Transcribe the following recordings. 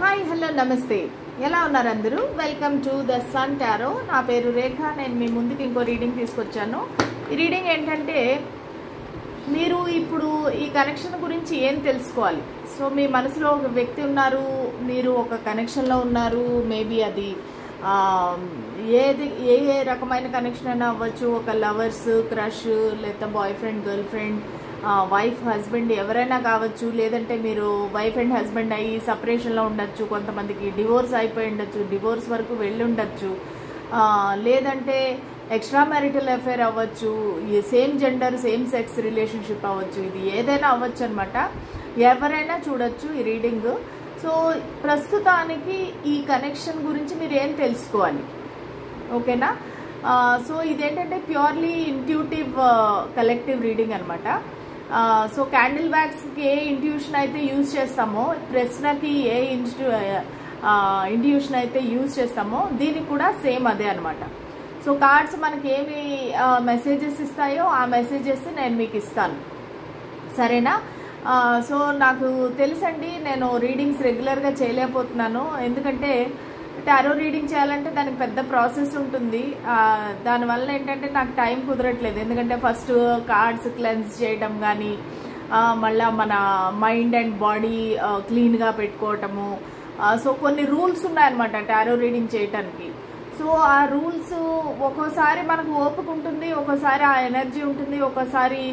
Hi hello నమస్తే, ఎలా ఉన్నారు అందరూ? Welcome to the sun tarot. నా పేరు రేఖ. నేను మీ ముందుకు ఇంకో రీడింగ్ తీసుకొచ్చాను. ఈ రీడింగ్ ఏంటంటే, మీరు ఇప్పుడు ఈ కనెక్షన్ గురించి ఏం తెలుసుకోవాలి. సో మీ మనసులో ఒక వ్యక్తి ఉన్నారు, మీరు ఒక కనెక్షన్లో ఉన్నారు. మేబీ అది ఏ రకమైన కనెక్షన్ అయినా అవ్వచ్చు. ఒక లవర్స్, క్రష్, లేదా boy friend, girl friend, wife, husband ఎవరైనా కావచ్చు. లేదంటే మీరు వైఫ్ అండ్ హస్బెండ్ అయ్యి సపరేషన్లో ఉండొచ్చు. కొంతమందికి డివోర్స్ అయిపోయి ఉండొచ్చు, డివోర్స్ వరకు వెళ్ళి ఉండొచ్చు. లేదంటే ఎక్స్ట్రా మ్యారిటల్ అఫేర్ అవ్వచ్చు, same gender same sex relationship అవ్వచ్చు. ఇది ఏదైనా అవ్వచ్చు అనమాట. ఎవరైనా చూడొచ్చు ఈ రీడింగ్. సో ప్రస్తుతానికి ఈ కనెక్షన్ గురించి మీరు ఏం తెలుసుకోవాలి, ఓకేనా? సో ఇదేంటంటే ప్యూర్లీ ఇంట్యూటివ్ కలెక్టివ్ రీడింగ్ అనమాట. సో క్యాండిల్ బ్యాగ్స్కి ఏ ఇంట్యూషన్ అయితే యూజ్ చేస్తామో, ప్రశ్నకి ఏ ఇంట్యూషన్ అయితే యూజ్ చేస్తామో దీనికి కూడా సేమ్ అదే అనమాట. సో కార్డ్స్ మనకి ఏమి మెసేజెస్ ఇస్తాయో ఆ మెసేజెస్ నేను మీకు ఇస్తాను, సరేనా? సో నాకు తెలుసండి, నేను రీడింగ్స్ రెగ్యులర్గా చేయలేకపోతున్నాను. ఎందుకంటే టారో రీడింగ్ చేయాలంటే దానికి పెద్ద ప్రాసెస్ ఉంటుంది. దానివల్ల ఏంటంటే నాకు టైం కుదరట్లేదు. ఎందుకంటే ఫస్ట్ కార్డ్స్ క్లెన్స్ చేయడం కానీ, మళ్ళీ మన మైండ్ అండ్ బాడీ క్లీన్గా పెట్టుకోవటము. సో కొన్ని రూల్స్ ఉన్నాయన్నమాట టారో రీడింగ్ చేయటానికి. సో ఆ రూల్స్ ఒక్కోసారి మనకు ఓపిక ఉంటుంది, ఒక్కోసారి ఆ ఎనర్జీ ఉంటుంది, ఒక్కోసారి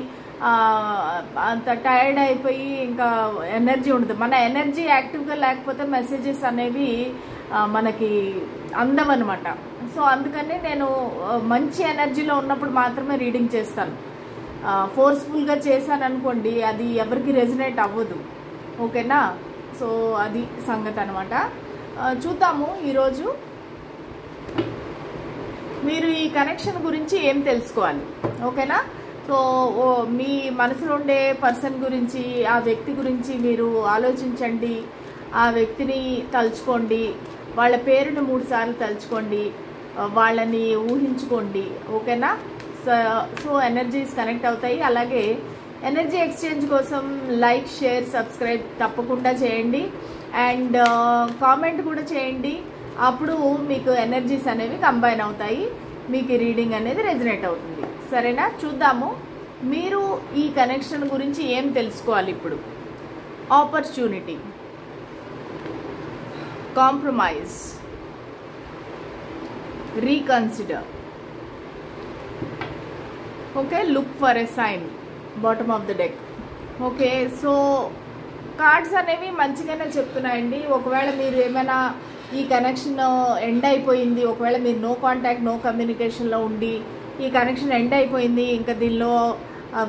అంత టైర్డ్ అయిపోయి ఇంకా ఎనర్జీ ఉండదు. మన ఎనర్జీ యాక్టివ్గా లేకపోతే మెసేజెస్ అనేవి మనకి అందమన్నమాట. సో అందుకని నేను మంచి ఎనర్జీలో ఉన్నప్పుడు మాత్రమే రీడింగ్ చేస్తాను. ఫోర్స్ఫుల్గా చేశాను అనుకోండి, అది ఎవరికి రెజనేట్ అవ్వదు, ఓకేనా? సో అది సంగతి అనమాట. చూద్దాము ఈరోజు మీరు ఈ కనెక్షన్ గురించి ఏం తెలుసుకోవాలి, ఓకేనా? సో మీ మనసులో ఉండే పర్సన్ గురించి, ఆ వ్యక్తి గురించి మీరు ఆలోచించండి. ఆ వ్యక్తిని తలుచుకోండి, వాళ్ళ పేరుని 3 సార్లు తలుచుకోండి, వాళ్ళని ఊహించుకోండి, ఓకేనా? సో ఎనర్జీస్ కనెక్ట్ అవుతాయి. అలాగే ఎనర్జీ ఎక్స్చేంజ్ కోసం లైక్, షేర్, సబ్స్క్రైబ్ తప్పకుండా చేయండి. అండ్ కామెంట్ కూడా చేయండి. అప్పుడు మీకు ఎనర్జీస్ అనేవి కంబైన్ అవుతాయి, మీకు రీడింగ్ అనేది రెజనేట్ అవుతుంది, సరేనా? చూద్దాము మీరు ఈ కనెక్షన్ గురించి ఏం తెలుసుకోవాలి ఇప్పుడు. Opportunity, compromise, reconsider, okay? Look for a sign, bottom of the deck. Okay, so cards అనేవి మంచిగానే చెప్తున్నాయండి. ఒకవేళ మీరు ఏమైనా ఈ కనెక్షన్ ఎండ్ అయిపోయింది, ఒకవేళ మీరు నో కాంటాక్ట్, నో కమ్యూనికేషన్లో ఉండి ఈ కనెక్షన్ ఎండ్ అయిపోయింది, ఇంకా దీనిలో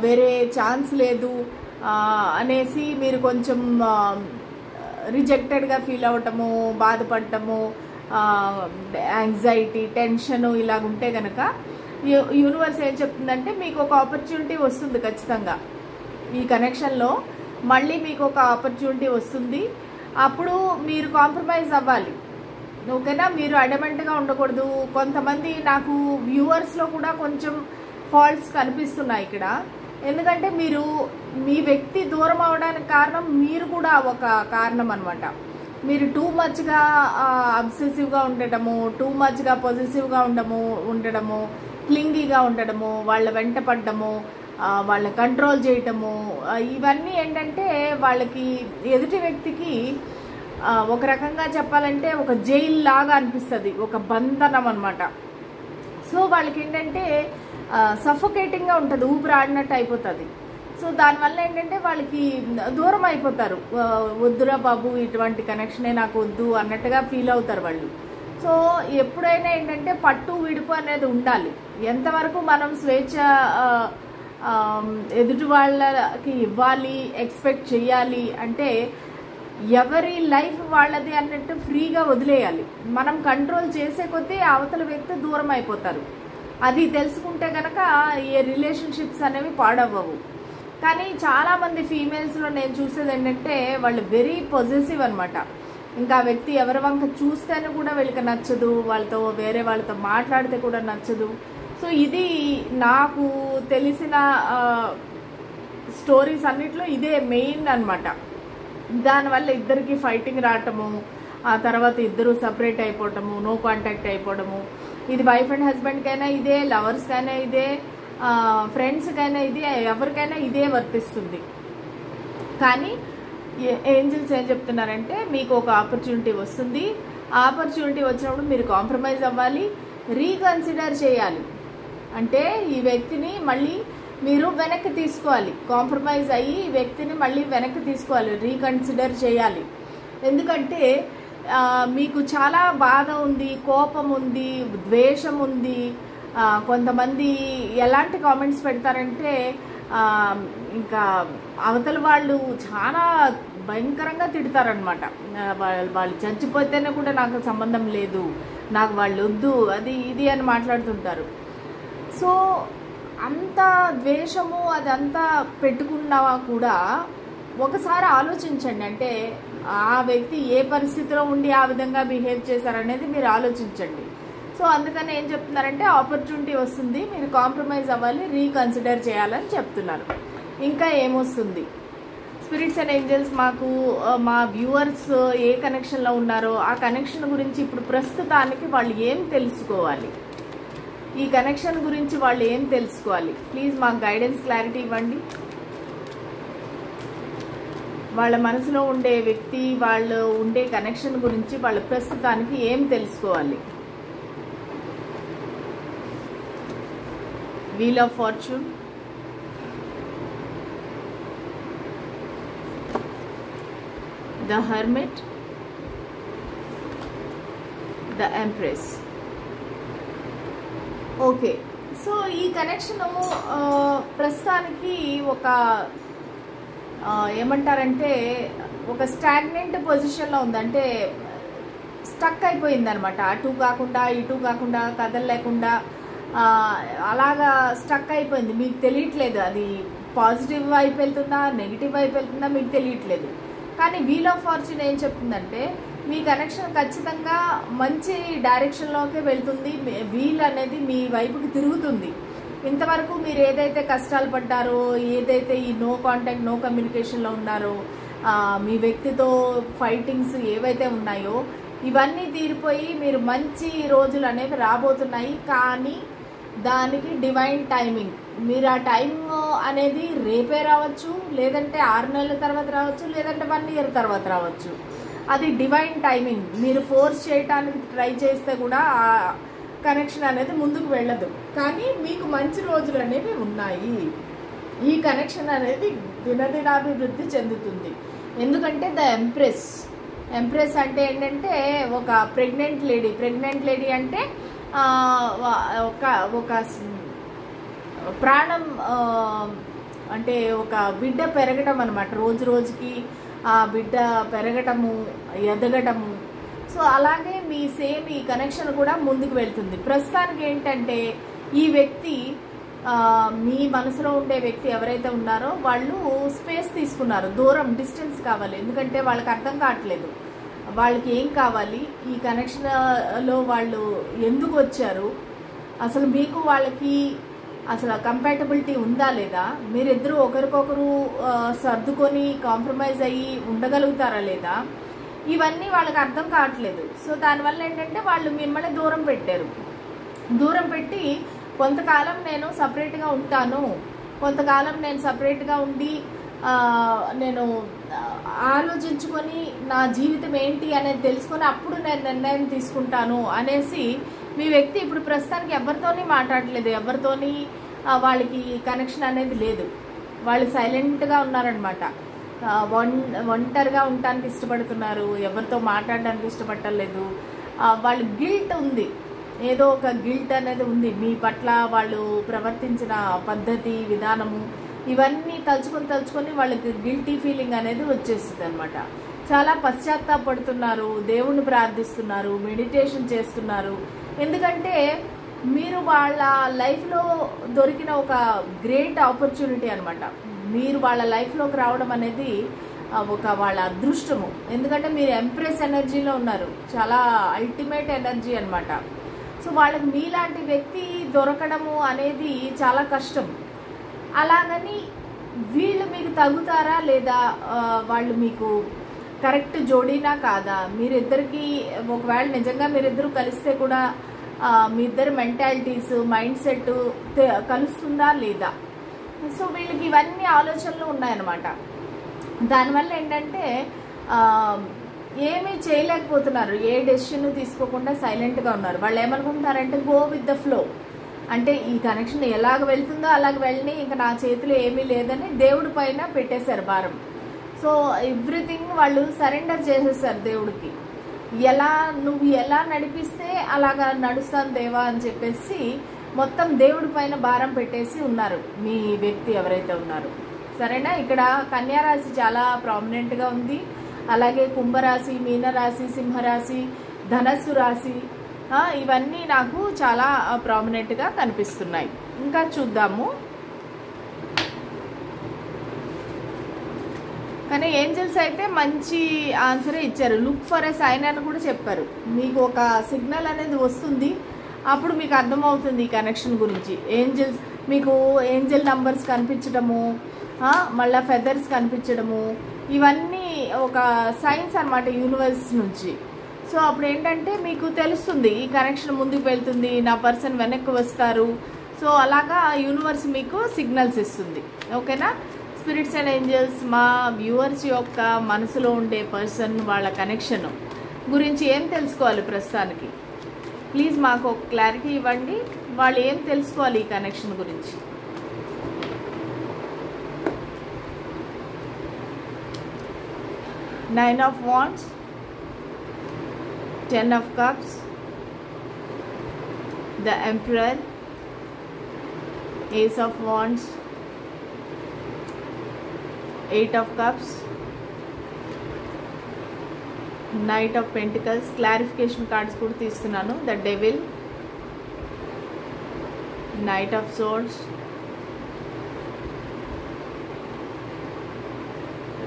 వేరే ఛాన్స్ లేదు అనేసి మీరు కొంచెం రిజెక్టెడ్గా ఫీల్ అవ్వటము, బాధపడటము, యాంగ్జైటీ, టెన్షన్ ఇలాగుంటే కనుక యూనివర్స్ ఏం చెప్తుందంటే మీకు ఒక ఆపర్చునిటీ వస్తుంది ఖచ్చితంగా. ఈ కనెక్షన్లో మళ్ళీ మీకు ఒక ఆపర్చునిటీ వస్తుంది. అప్పుడు మీరు కాంప్రమైజ్ అవ్వాలి, ఓకేనా? మీరు అడమెంట్గా ఉండకూడదు. కొంతమంది నాకు వ్యూవర్స్లో కూడా కొంచెం ఫాల్ట్స్ కనిపిస్తున్నాయి ఇక్కడ. ఎందుకంటే మీరు మీ వ్యక్తి దూరం అవడానికి కారణం మీరు కూడా ఒక కారణం అనమాట. మీరు టూ మచ్గా అబ్సెసివ్గా ఉండటము, టూ మచ్గా పొజిటివ్గా ఉండడము, క్లింగీగా ఉండడము, వాళ్ళ వెంట పడ్డము, వాళ్ళని కంట్రోల్ చేయటము, ఇవన్నీ ఏంటంటే వాళ్ళకి ఎదుటి వ్యక్తికి ఒక రకంగా చెప్పాలంటే ఒక జైలు లాగా అనిపిస్తుంది, ఒక బంధనం అనమాట. సో వాళ్ళకి ఏంటంటే సఫోకేటింగ్గా ఉంటుంది, ఊపిరాడినట్టు అయిపోతుంది. సో దానివల్ల ఏంటంటే వాళ్ళకి దూరం అయిపోతారు. వద్దురా బాబు, ఇటువంటి కనెక్షనే నాకు వద్దు అన్నట్టుగా ఫీల్ అవుతారు వాళ్ళు. సో ఎప్పుడైనా ఏంటంటే పట్టు విడుపు అనేది ఉండాలి. ఎంతవరకు మనం స్వేచ్ఛ ఎదుటి వాళ్ళకి ఇవ్వాలి, ఎక్స్పెక్ట్ చేయాలి అంటే ఎవరి లైఫ్ వాళ్ళది అన్నట్టు ఫ్రీగా వదిలేయాలి. మనం కంట్రోల్ చేసే కొద్దీ అవతల వ్యక్తి దూరం అయిపోతారు. అది తెలుసుకుంటే కనుక ఏ రిలేషన్షిప్స్ అనేవి పాడవ్వవు. కానీ చాలామంది ఫీమేల్స్లో నేను చూసేది ఏంటంటే వాళ్ళు వెరీ పొజెసివ్ అనమాట. ఇంకా ఆ వ్యక్తి ఎవరి వంక చూస్తేనే కూడా వీళ్ళకి నచ్చదు, వాళ్ళతో వేరే వాళ్ళతో మాట్లాడితే కూడా నచ్చదు. సో ఇది నాకు తెలిసిన స్టోరీస్ అన్నిట్లో ఇదే మెయిన్ అనమాట. దానివల్ల ఇద్దరికి ఫైటింగ్ రావటము, ఆ తర్వాత ఇద్దరు సపరేట్ అయిపోవటము, నో కాంటాక్ట్ అయిపోవడము. ఇది వైఫ్ అండ్ హస్బెండ్కైనా ఇదే, లవర్స్కైనా ఇదే, ఫ్రెండ్స్కైనా ఇదే, ఎవరికైనా ఇదే వర్తిస్తుంది. కానీ ఏంజల్స్ ఏం చెప్తున్నారంటే మీకు ఒక ఆపర్చునిటీ వస్తుంది. ఆపర్చునిటీ వచ్చినప్పుడు మీరు కాంప్రమైజ్ అవ్వాలి, రీకన్సిడర్ చేయాలి. అంటే ఈ వ్యక్తిని మళ్ళీ మీరు వెనక్కి తీసుకోవాలి, కాంప్రమైజ్ అయ్యి ఈ వ్యక్తిని మళ్ళీ వెనక్కి తీసుకోవాలి, రీకన్సిడర్ చేయాలి. ఎందుకంటే మీకు చాలా బాధ ఉంది, కోపం ఉంది, ద్వేషం ఉంది. కొంతమంది ఎలాంటి కామెంట్స్ పెడతారంటే ఇంకా అవతల వాళ్ళు చాలా భయంకరంగా తిడతారనమాట. వాళ్ళు చచ్చిపోతేనే కూడా నాకు సంబంధం లేదు, నాకు వాళ్ళు వద్దు, అది ఇది అని మాట్లాడుతుంటారు. సో అంత ద్వేషము అదంతా పెట్టుకున్నా కూడా ఒకసారి ఆలోచించండి. అంటే ఆ వ్యక్తి ఏ పరిస్థితిలో ఉండి ఆ విధంగా బిహేవ్ చేశారనేది మీరు ఆలోచించండి. సో అందుకని ఏం చెప్తున్నారంటే ఆపర్చునిటీ వస్తుంది, మీరు కాంప్రమైజ్ అవ్వాలి, రీకన్సిడర్ చేయాలని చెప్తున్నారు. ఇంకా ఏమొస్తుంది? స్పిరిట్స్ అండ్ ఏంజల్స్ మాకు మా వ్యూవర్స్ ఏ కనెక్షన్లో ఉన్నారో ఆ కనెక్షన్ గురించి ఇప్పుడు ప్రస్తుతానికి వాళ్ళు ఏం తెలుసుకోవాలి, ఈ కనెక్షన్ గురించి వాళ్ళు ఏం తెలుసుకోవాలి? ప్లీజ్ మాకు గైడెన్స్, క్లారిటీ ఇవ్వండి. వాళ్ళ మనసులో ఉండే వ్యక్తి, వాళ్ళు ఉండే కనెక్షన్ గురించి వాళ్ళు ప్రస్తుతానికి ఏం తెలుసుకోవాలి? Wheel of fortune, the hermit, the empress. Okay, so ఈ కనెక్షన్ ప్రస్తుతానికి ఒక ఏమంటారంటే ఒక స్టాగ్నెంట్ పొజిషన్లో ఉంది. అంటే స్టక్ అయిపోయింది అనమాట. అటు కాకుండా ఇటు కాకుండా కదలలేకుండా అలాగా స్టక్ అయిపోయింది. మీకు తెలియట్లేదు అది పాజిటివ్ వైపు వెళ్తుందా నెగిటివ్ వైపు వెళ్తుందా మీకు తెలియట్లేదు. కానీ వీల్ ఆఫ్ ఫార్చ్యూన్ ఏం చెప్తుందంటే మీ కనెక్షన్ ఖచ్చితంగా మంచి డైరెక్షన్లోకే వెళ్తుంది. వీల్ అనేది మీ వైపుకి తిరుగుతుంది. ఇంతవరకు మీరు ఏదైతే కష్టాలు పడ్డారో, ఏదైతే ఈ నో కాంటాక్ట్ నో కమ్యూనికేషన్లో ఉన్నారో, మీ వ్యక్తితో ఫైటింగ్స్ ఏవైతే ఉన్నాయో ఇవన్నీ తీరిపోయి మీరు మంచి రోజులు అనేవి రాబోతున్నాయి. కానీ దానికి డివైన్ టైమింగ్. మీరు ఆ టైం అనేది రేపే రావచ్చు, లేదంటే 6 నెలల తర్వాత రావచ్చు, లేదంటే 1 ఇయర్ తర్వాత రావచ్చు. అది డివైన్ టైమింగ్. మీరు ఫోర్స్ చేయడానికి ట్రై చేస్తే కూడా ఆ కనెక్షన్ అనేది ముందుకు వెళ్ళదు. కానీ మీకు మంచి రోజులు అనేవి ఉన్నాయి. ఈ కనెక్షన్ అనేది దినదినాభివృద్ధి చెందుతుంది. ఎందుకంటే ద ఎంప్రెస్. ఎంప్రెస్ అంటే ఏంటంటే ఒక ప్రెగ్నెంట్ లేడీ అంటే ఒక ప్రాణం, అంటే ఒక బిడ్డ పెరగటం అనమాట. రోజు రోజుకి ఆ బిడ్డ పెరగటము, ఎదగటము. సో అలాగే మీ సేమ్ ఈ కనెక్షన్ కూడా ముందుకు వెళ్తుంది. ప్రస్తుతానికి ఏంటంటే ఈ వ్యక్తి, మీ మనసులో ఉండే వ్యక్తి ఎవరైతే ఉన్నారో వాళ్ళు స్పేస్ తీసుకున్నారు, దూరం, డిస్టెన్స్ కావాలి. ఎందుకంటే వాళ్ళకి అర్థం కావట్లేదు వాళ్ళకి ఏం కావాలి, ఈ కనెక్షన్లో వాళ్ళు ఎందుకు వచ్చారు, అసలు మీకు వాళ్ళకి అసలు కంపాటబిలిటీ ఉందా లేదా, మీరిద్దరూ ఒకరికొకరు సర్దుకొని కాంప్రమైజ్ అయ్యి ఉండగలుగుతారా లేదా, ఇవన్నీ వాళ్ళకి అర్థం కావట్లేదు. సో దానివల్ల ఏంటంటే వాళ్ళు మిమ్మల్ని దూరం పెట్టి కొంతకాలం నేను సపరేట్గా ఉంటాను, కొంతకాలం నేను సపరేట్గా ఉండి నేను ఆలోచించుకొని నా జీవితం ఏంటి అనేది తెలుసుకొని అప్పుడు నేను నిర్ణయం తీసుకుంటాను అనేసి మీ వ్యక్తి ఇప్పుడు ప్రస్తుతానికి ఎవరితోని మాట్లాడలేదు, ఎవరితోని వాళ్ళకి కనెక్షన్ అనేది లేదు. వాళ్ళు సైలెంట్గా ఉన్నారనమాట. ఒంటరిగా ఉండటానికి ఇష్టపడుతున్నారు, ఎవరితో మాట్లాడడానికి ఇష్టపడలేదు. వాళ్ళు గిల్ట్ ఉంది, ఏదో ఒక గిల్ట్ అనేది ఉంది మీ పట్ల. వాళ్ళు ప్రవర్తించిన పద్ధతి, విధానము ఇవన్నీ తలుచుకొని వాళ్ళకి గిల్టీ ఫీలింగ్ అనేది వచ్చేస్తుంది అనమాట. చాలా పశ్చాత్తాపడుతున్నారు, దేవుణ్ణి ప్రార్థిస్తున్నారు, మెడిటేషన్ చేస్తున్నారు. ఎందుకంటే మీరు వాళ్ళ లైఫ్లో దొరికిన ఒక గ్రేట్ ఆపర్చునిటీ అనమాట. మీరు వాళ్ళ లైఫ్లోకి రావడం అనేది ఒక వాళ్ళ అదృష్టము. ఎందుకంటే మీరు ఎంప్రెస్ ఎనర్జీలో ఉన్నారు, చాలా అల్టిమేట్ ఎనర్జీ అనమాట. సో వాళ్ళకి మీలాంటి వ్యక్తి దొరకడము అనేది చాలా కష్టం. అలాగని వీళ్ళు మీకు తగ్గుతారా లేదా, వాళ్ళు మీకు కరెక్ట్ జోడీనా కాదా, మీరిద్దరికి ఒకవేళ నిజంగా మీరిద్దరు కలిస్తే కూడా మీ ఇద్దరు మెంటాలిటీస్ మైండ్ సెట్ కలుస్తుందా లేదా. సో వీళ్ళకి ఇవన్నీ ఆలోచనలు ఉన్నాయన్నమాట. దానివల్ల ఏంటంటే ఏమీ చేయలేకపోతున్నారు, ఏ డెసిషన్ తీసుకోకుండా సైలెంట్గా ఉన్నారు. వాళ్ళు ఏమనుకుంటున్నారంటే గో విత్ ద ఫ్లో, అంటే ఈ కనెక్షన్ ఎలాగ వెళ్తుందో అలాగ వెళ్ళి ఇంకా నా చేతిలో ఏమీ లేదని దేవుడి పైన పెట్టేశారు భారం. సో ఎవ్రీథింగ్ వాళ్ళు సరెండర్ చేసేసారు దేవుడికి. నువ్వు ఎలా నడిపిస్తే అలాగా నడుస్తాను దేవా అని చెప్పేసి మొత్తం దేవుడి పైన భారం పెట్టేసి ఉన్నారు మీ వ్యక్తి ఎవరైతే ఉన్నారో. సరేనా. ఇక్కడ కన్యారాశి చాలా ప్రామినెంట్గా ఉంది. అలాగే కుంభరాశి, మీనరాశి, సింహరాశి, ధనస్సు రాశి ఇవన్నీ నాకు చాలా ప్రామినెంట్గా కనిపిస్తున్నాయి. ఇంకా చూద్దాము. కానీ ఏంజల్స్ అయితే మంచి ఆన్సరే ఇచ్చారు. లుక్ ఫర్ ఎ సైన్ అని కూడా చెప్పారు. మీకు ఒక సిగ్నల్ అనేది వస్తుంది, అప్పుడు మీకు అర్థమవుతుంది ఈ కనెక్షన్ గురించి. ఏంజల్స్ మీకు ఏంజల్ నంబర్స్ కనిపించడము, మళ్ళీ ఫెదర్స్ కనిపించడము, ఇవన్నీ ఒక సైన్స్ అన్నమాట యూనివర్స్ నుంచి. సో అప్పుడు ఏంటంటే మీకు తెలుస్తుంది ఈ కనెక్షన్ ముందుకు వెళ్తుంది, నా పర్సన్ వెనక్కి వస్తారు. సో అలాగా యూనివర్స్ మీకు సిగ్నల్స్ ఇస్తుంది. ఓకేనా. స్పిరిట్స్ అండ్ ఏంజల్స్ మా వ్యూవర్స్ యొక్క మనసులో ఉండే పర్సన్ వాళ్ళ కనెక్షన్ గురించి ఏం తెలుసుకోవాలి ప్రస్తుతానికి, ప్లీజ్ మాకు ఒక క్లారిటీ ఇవ్వండి. వాళ్ళు ఏం తెలుసుకోవాలి ఈ కనెక్షన్ గురించి. Nine of wands, 10 of cups, the emperor, ace of wands, 8 of cups, knight of pentacles. clarification cards kuda teestunanu. the devil, knight of swords,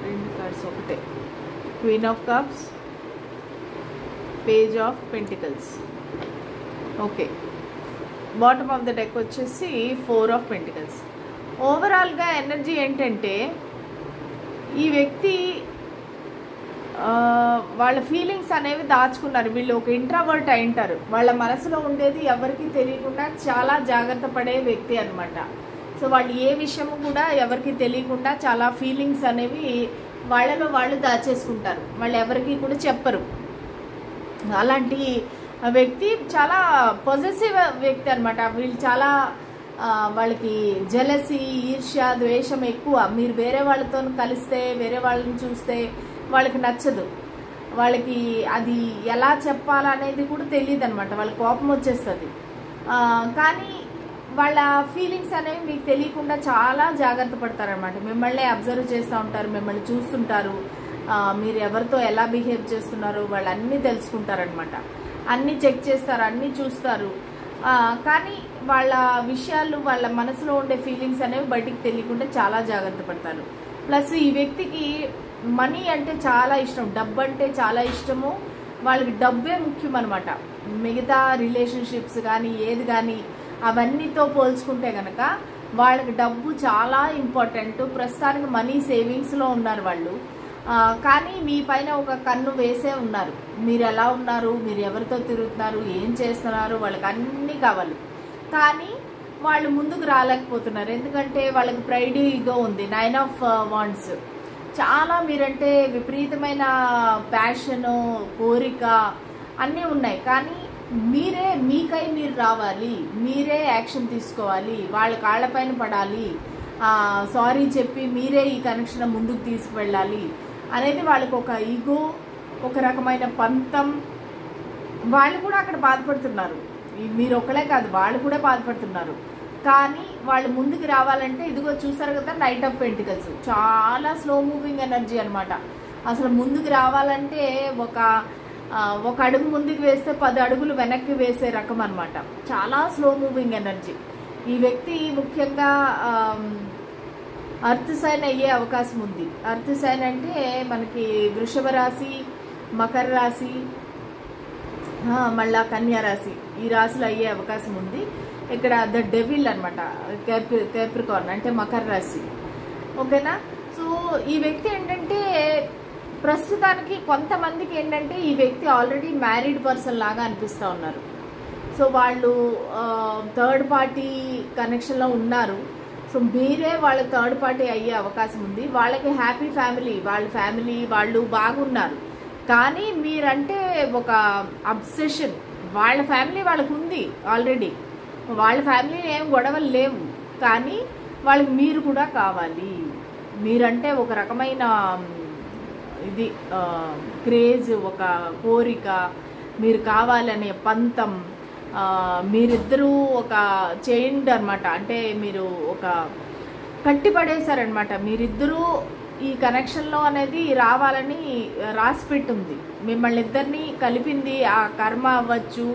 rendu cards okate, queen of cups, page of pentacles. Okay. Bottom of the deck వచ్చేసి 4 of pentacles. ఓవరాల్గా energy ఏంటంటే ఈ వ్యక్తి వాళ్ళ feelings అనేవి దాచుకున్నారు. వీళ్ళు ఒక introvert అయింటారు. వాళ్ళ మనసులో ఉండేది ఎవరికి తెలియకుండా చాలా జాగ్రత్త పడే వ్యక్తి అనమాట. సో వాళ్ళు ఏ విషయము కూడా ఎవరికి తెలియకుండా చాలా ఫీలింగ్స్ అనేవి వాళ్ళలో వాళ్ళు దాచేసుకుంటారు. వాళ్ళు ఎవరికి కూడా చెప్పరు. అలాంటి వ్యక్తి చాలా పొజెసివ్ వ్యక్తి అనమాట. వీళ్ళు చాలా వాళ్ళకి జెలసీ, ఈర్ష్య, ద్వేషం ఎక్కువ. మీరు వేరే వాళ్ళతో కలిస్తే, వేరే వాళ్ళని చూస్తే వాళ్ళకి నచ్చదు. వాళ్ళకి అది ఎలా చెప్పాలనేది కూడా తెలియదు అనమాట. వాళ్ళకి కోపం వచ్చేస్తుంది. కానీ వాళ్ళ ఫీలింగ్స్ అనేవి మీకు తెలియకుండా చాలా జాగ్రత్త పడతారనమాట. మిమ్మల్ని అబ్జర్వ్ చేస్తూ ఉంటారు, మిమ్మల్ని చూస్తుంటారు, మీరు ఎవరితో ఎలా బిహేవ్ చేస్తున్నారో వాళ్ళు అన్నీ తెలుసుకుంటారనమాట. అన్నీ చెక్ చేస్తారు, అన్నీ చూస్తారు. కానీ వాళ్ళ విషయాలు, వాళ్ళ మనసులో ఉండే ఫీలింగ్స్ అనేవి బయటికి తెలియకుండా చాలా జాగ్రత్త పడతారు. ప్లస్ ఈ వ్యక్తికి మనీ అంటే చాలా ఇష్టం, డబ్బు అంటే చాలా ఇష్టము. వాళ్ళకి డబ్బే ముఖ్యం అనమాట. మిగతా రిలేషన్షిప్స్ కానీ ఏది కానీ అవన్నీతో పోల్చుకుంటే కనుక వాళ్ళకి డబ్బు చాలా ఇంపార్టెంట్. ప్రస్తుతానికి మనీ సేవింగ్స్లో ఉన్నారు వాళ్ళు. కానీ మీ పైన ఒక కన్ను వేసే ఉన్నారు. మీరు ఎలా ఉన్నారు, మీరు ఎవరితో తిరుగుతున్నారు, ఏం చేస్తున్నారు, వాళ్ళకి అన్నీ కావాలి. కానీ వాళ్ళు ముందుకు రాలేకపోతున్నారు. ఎందుకంటే వాళ్ళకి ప్రైడ్, ఈగో ఉంది. 9 ఆఫ్ వాండ్స్. చాలా మీరంటే విపరీతమైన ప్యాషను, కోరిక అన్నీ ఉన్నాయి. కానీ మీకై మీరు రావాలి, మీరే యాక్షన్ తీసుకోవాలి, వాళ్ళ కాళ్ళపైన పడాలి, సారీ చెప్పి మీరే ఈ కనెక్షన్ ముందుకు తీసుకువెళ్ళాలి అనేది వాళ్ళకి ఒక ఈగో, ఒక రకమైన పంతం. వాళ్ళు కూడా అక్కడ బాధపడుతున్నారు. మీరు ఒక్కలే కాదు, వాళ్ళు కూడా బాధపడుతున్నారు. కానీ వాళ్ళు ముందుకు రావాలంటే ఇదిగో చూసారు కదా, నైట్ ఆఫ్ పెంటికల్స్. చాలా స్లో మూవింగ్ ఎనర్జీ అనమాట. అసలు ముందుకు రావాలంటే ఒక అడుగు ముందుకు వేస్తే 10 అడుగులు వెనక్కి వేసే రకం అనమాట. చాలా స్లో మూవింగ్ ఎనర్జీ. ఈ వ్యక్తి ముఖ్యంగా అర్త్ సైన్ అయ్యే అవకాశం ఉంది. అర్త్ సైన్ అంటే మనకి వృషభ రాశి, మకర రాశి, మళ్ళా కన్యా రాశి, ఈ రాశులు అయ్యే అవకాశం ఉంది. ఇక్కడ ద డెవిల్ అనమాట, కేప్రికార్న్ అంటే మకర రాశి. ఓకేనా. సో ఈ వ్యక్తి ఏంటంటే ప్రస్తుతానికి కొంతమందికి ఏంటంటే ఈ వ్యక్తి ఆల్రెడీ మ్యారీడ్ పర్సన్ లాగా అనిపిస్తూ ఉన్నారు. సో వాళ్ళు థర్డ్ పార్టీ కనెక్షన్లో ఉన్నారు. సో మీరే వాళ్ళ థర్డ్ పార్టీ అయ్యే అవకాశం ఉంది. వాళ్ళకి హ్యాపీ ఫ్యామిలీ, వాళ్ళ ఫ్యామిలీ వాళ్ళు బాగున్నారు. కానీ మీరంటే ఒక అబ్సెషన్, వాళ్ళ ఫ్యామిలీ వాళ్ళకు ఉంది ఆల్రెడీ, వాళ్ళ ఫ్యామిలీ ఏం గొడవలు లేవు, కానీ వాళ్ళకి మీరు కూడా కావాలి. మీరంటే ఒక రకమైన ఇది క్రేజ్, ఒక కోరిక, మీరు కావాలనే పంతం, మీరిద్దరూ ఒక చైన్డ్ అనమాట. అంటే మీరు ఒక కట్టిపడేశారనమాట. మీరిద్దరూ ఈ కనెక్షన్లో అనేది రావాలని రాసిపెట్టుంది. మిమ్మల్ని ఇద్దరిని కలిపింది ఆ కర్మ అవ్వచ్చు.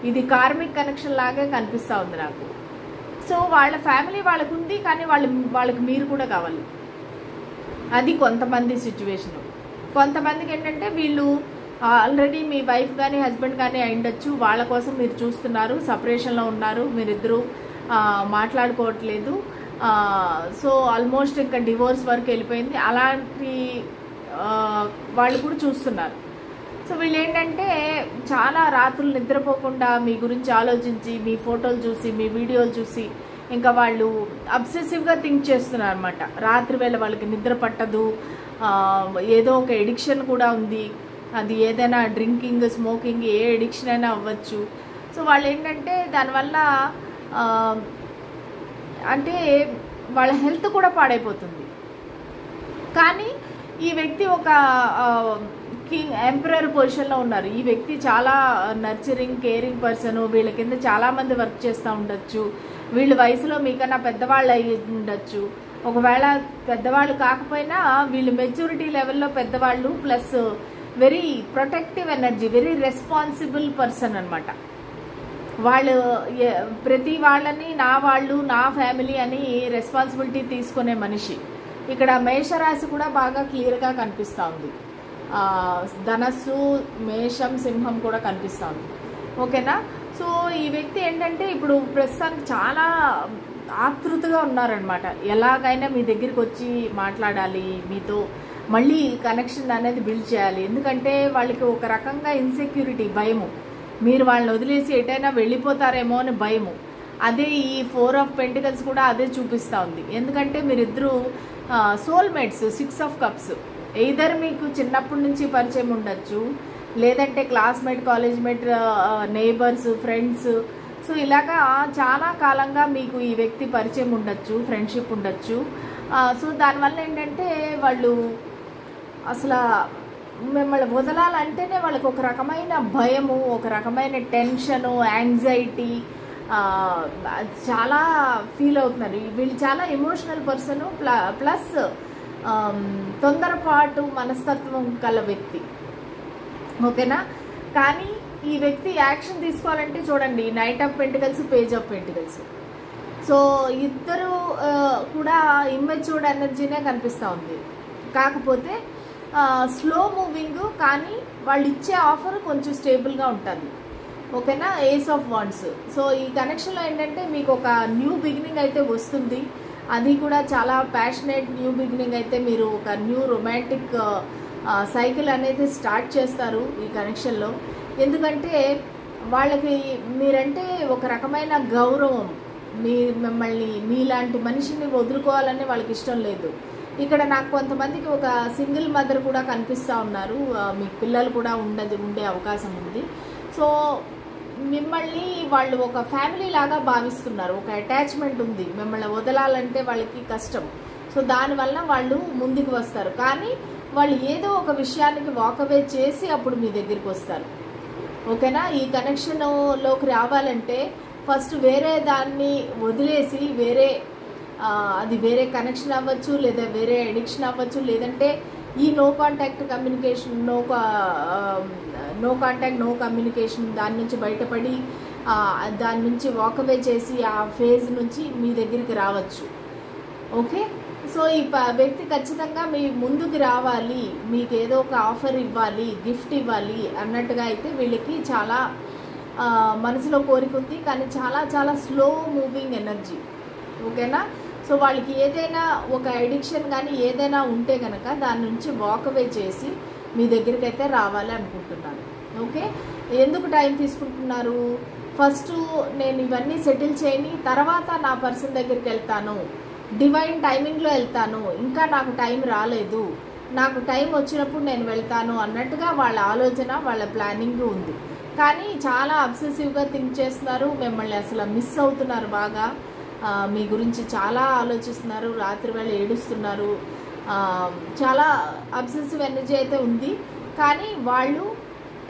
ఇది కార్మిక్ కనెక్షన్ లాగే కనిపిస్తూ ఉంది నాకు. సో వాళ్ళ ఫ్యామిలీ వాళ్ళకు ఉంది, కానీ వాళ్ళకి మీరు కూడా కావాలి. అది కొంతమంది సిచ్యువేషను. కొంతమందికి ఏంటంటే వీళ్ళు ఆల్రెడీ మీ వైఫ్ కానీ హస్బెండ్ కానీ అయిండొచ్చు, వాళ్ళ కోసం మీరు చూస్తున్నారు, సపరేషన్లో ఉన్నారు, మీరిద్దరూ మాట్లాడుకోవట్లేదు. సో ఆల్మోస్ట్ ఇంకా డివోర్స్ వరకు వెళ్ళిపోయింది. అలాంటి వాళ్ళు కూడా చూస్తున్నారు. సో వీళ్ళు ఏంటంటే చాలా రాత్రులు నిద్రపోకుండా మీ గురించి ఆలోచించి, మీ ఫోటోలు చూసి, మీ వీడియోలు చూసి ఇంకా వాళ్ళు అబ్సెసివ్గా థింక్ చేస్తున్నారు అనమాట. రాత్రి వేళ వాళ్ళకి నిద్ర పట్టదు, ఏదో ఒక ఎడిక్షన్ కూడా ఉంది. అది ఏదైనా డ్రింకింగ్, స్మోకింగ్, ఏ ఎడిక్షన్ అయినా అవ్వచ్చు. సో వాళ్ళు ఏంటంటే దానివల్ల అంటే వాళ్ళ హెల్త్ కూడా పాడైపోతుంది. కానీ ఈ వ్యక్తి ఒక కింగ్ ఎంపరర్ పొజిషన్లో ఉన్నారు. ఈ వ్యక్తి చాలా నర్చరింగ్, కేరింగ్ పర్సన్. వీళ్ళ కింద చాలామంది వర్క్ చేస్తూ ఉండొచ్చు. వీళ్ళ వయసులో మీకన్నా పెద్దవాళ్ళు అయ్యి ఉండొచ్చు. ఒకవేళ పెద్దవాళ్ళు కాకపోయినా వీళ్ళు మెచ్యూరిటీ లెవెల్లో పెద్దవాళ్ళు, plus very protective energy, very responsible person అనమాట. వాళ్ళు ప్రతి వాళ్ళని నా వాళ్ళు, నా ఫ్యామిలీ అని రెస్పాన్సిబిలిటీ తీసుకునే మనిషి. ఇక్కడ మేషరాశి కూడా బాగా క్లియర్గా కనిపిస్తూ ఉంది. ధనస్సు, మేషం, సింహం కూడా కనిపిస్తూ ఉంది. ఓకేనా? సో ఈ వ్యక్తి ఏంటంటే ఇప్పుడు ప్రస్తుతానికి చాలా ఆతృతగా ఉన్నారనమాట. ఎలాగైనా మీ దగ్గరికి వచ్చి మాట్లాడాలి, మీతో మళ్ళీ కనెక్షన్ అనేది బిల్డ్ చేయాలి. ఎందుకంటే వాళ్ళకి ఒక రకంగా ఇన్సెక్యూరిటీ, భయము, మీరు వాళ్ళని వదిలేసి ఎటైనా వెళ్ళిపోతారేమో అని భయము. అదే ఈ 4 ఆఫ్ పెంటికల్స్ కూడా అదే చూపిస్తూ ఉంది. ఎందుకంటే మీరిద్దరూ సోల్మేట్స్. 6 ఆఫ్ కప్స్, ఎయిదర్ మీకు చిన్నప్పటి నుంచి పరిచయం ఉండొచ్చు, లేదంటే classmate, college mate, neighbours, friends. So ఇలాగా చాలా కాలంగా మీకు ఈ వ్యక్తి పరిచయం ఉండొచ్చు, ఫ్రెండ్షిప్ ఉండొచ్చు. సో దానివల్ల ఏంటంటే వాళ్ళు అసలు మిమ్మల్ని వదలాలంటేనే వాళ్ళకి ఒక రకమైన భయము, ఒక రకమైన టెన్షను, యాంగ్జైటీ చాలా ఫీల్ అవుతున్నారు. వీళ్ళు చాలా ఎమోషనల్ పర్సన్, ప్లస్ తొందరపాటు మనస్తత్వం కల వ్యక్తి. ఓకేనా? కానీ ఈ వ్యక్తి యాక్షన్ తీసుకోవాలంటే చూడండి, knight of pentacles, page of pentacles. So ఇద్దరు కూడా ఇమ్మెచ్యూర్డ్ ఎనర్జీనే కనిపిస్తూ ఉంది. కాకపోతే స్లో మూవింగ్, కానీ వాళ్ళు ఇచ్చే ఆఫర్ కొంచెం స్టేబుల్గా ఉంటుంది. ఓకేనా? Ace of wands. సో ఈ కనెక్షన్లో ఏంటంటే మీకు ఒక న్యూ బిగినింగ్ అయితే వస్తుంది. అది కూడా చాలా ప్యాషనేట్ న్యూ బిగినింగ్. అయితే మీరు ఒక న్యూ రొమాంటిక్ సైకిల్ అనేది స్టార్ట్ చేస్తారు ఈ కనెక్షన్లో. ఎందుకంటే వాళ్ళకి మీరంటే ఒక రకమైన గౌరవం. మిమ్మల్ని, మీలాంటి మనిషిని వదులుకోవాలని వాళ్ళకి ఇష్టం లేదు. ఇక్కడ నాకు కొంతమందికి ఒక సింగిల్ మదర్ కూడా కనిపిస్తూ ఉన్నారు. మీకు పిల్లలు కూడా ఉండే అవకాశం ఉంది. సో మిమ్మల్ని వాళ్ళు ఒక ఫ్యామిలీ లాగా భావిస్తున్నారు. ఒక అటాచ్మెంట్ ఉంది. మిమ్మల్ని వదలాలంటే వాళ్ళకి కష్టం. సో దానివల్ల వాళ్ళు ముందుకు వస్తారు. కానీ వాళ్ళు ఏదో ఒక విషయానికి వాకవే చేసి అప్పుడు మీ దగ్గరికి వస్తారు. ఓకేనా? ఈ కనెక్షన్లోకి రావాలంటే ఫస్ట్ వేరే దాన్ని వదిలేసి, అది వేరే కనెక్షన్ అవ్వచ్చు, లేదా వేరే ఎడిక్షన్ అవ్వచ్చు, లేదంటే ఈ no contact communication, no contact, no communication, దాని నుంచి బయటపడి దాని నుంచి వాకవే చేసి ఆ ఫేజ్ నుంచి మీ దగ్గరికి రావచ్చు. ఓకే? సో ఈ వ్యక్తి ఖచ్చితంగా మీ ముందుకు రావాలి, మీకు ఏదో ఒక ఆఫర్ ఇవ్వాలి, గిఫ్ట్ ఇవ్వాలి అన్నట్టుగా అయితే వీళ్ళకి చాలా మనసులో కోరిక ఉంది. కానీ చాలా చాలా స్లో మూవింగ్ ఎనర్జీ. ఓకేనా? సో వాళ్ళకి ఏదైనా ఒక ఎడిక్షన్ కానీ ఏదైనా ఉంటే కనుక దాని నుంచి వాకవే చేసి మీ దగ్గరికి అయితే రావాలి అనుకుంటున్నారు. ఓకే, ఎందుకు టైం తీసుకుంటున్నారు? ఫస్ట్ నేను ఇవన్నీ సెటిల్ చేయని తర్వాత నా పర్సన్ దగ్గరికి వెళ్తాను, డివైన్ టైమింగ్లో వెళ్తాను, ఇంకా నాకు టైం రాలేదు, నాకు టైం వచ్చినప్పుడు నేను వెళ్తాను అన్నట్టుగా వాళ్ళ ఆలోచన, వాళ్ళ ప్లానింగ్ ఉంది. కానీ చాలా అబ్సెసివ్గా థింక్ చేస్తున్నారు, మిమ్మల్ని అసలు మిస్ అవుతున్నారు బాగా, మీ గురించి చాలా ఆలోచిస్తున్నారు, రాత్రి వేళ ఏడుస్తున్నారు, చాలా అబ్సెసివ్ ఎనర్జీ అయితే ఉంది. కానీ వాళ్ళు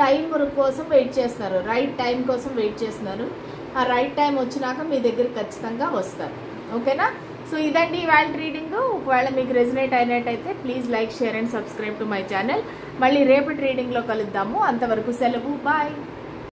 టైం కోసం వెయిట్ చేస్తున్నారు, రైట్ టైం కోసం వెయిట్ చేస్తున్నారు. ఆ రైట్ టైం వచ్చినాక మీ దగ్గర ఖచ్చితంగా వస్తారు. ఓకేనా? సో ఇదండి ఇవాళ రీడింగ్. ఒకవేళ మీకు రెజనేట్ అయినట్టయితే please like, share and subscribe to my channel. మళ్ళీ రేపటి రీడింగ్లో కలుద్దాము. అంతవరకు సెలవు, బాయ్.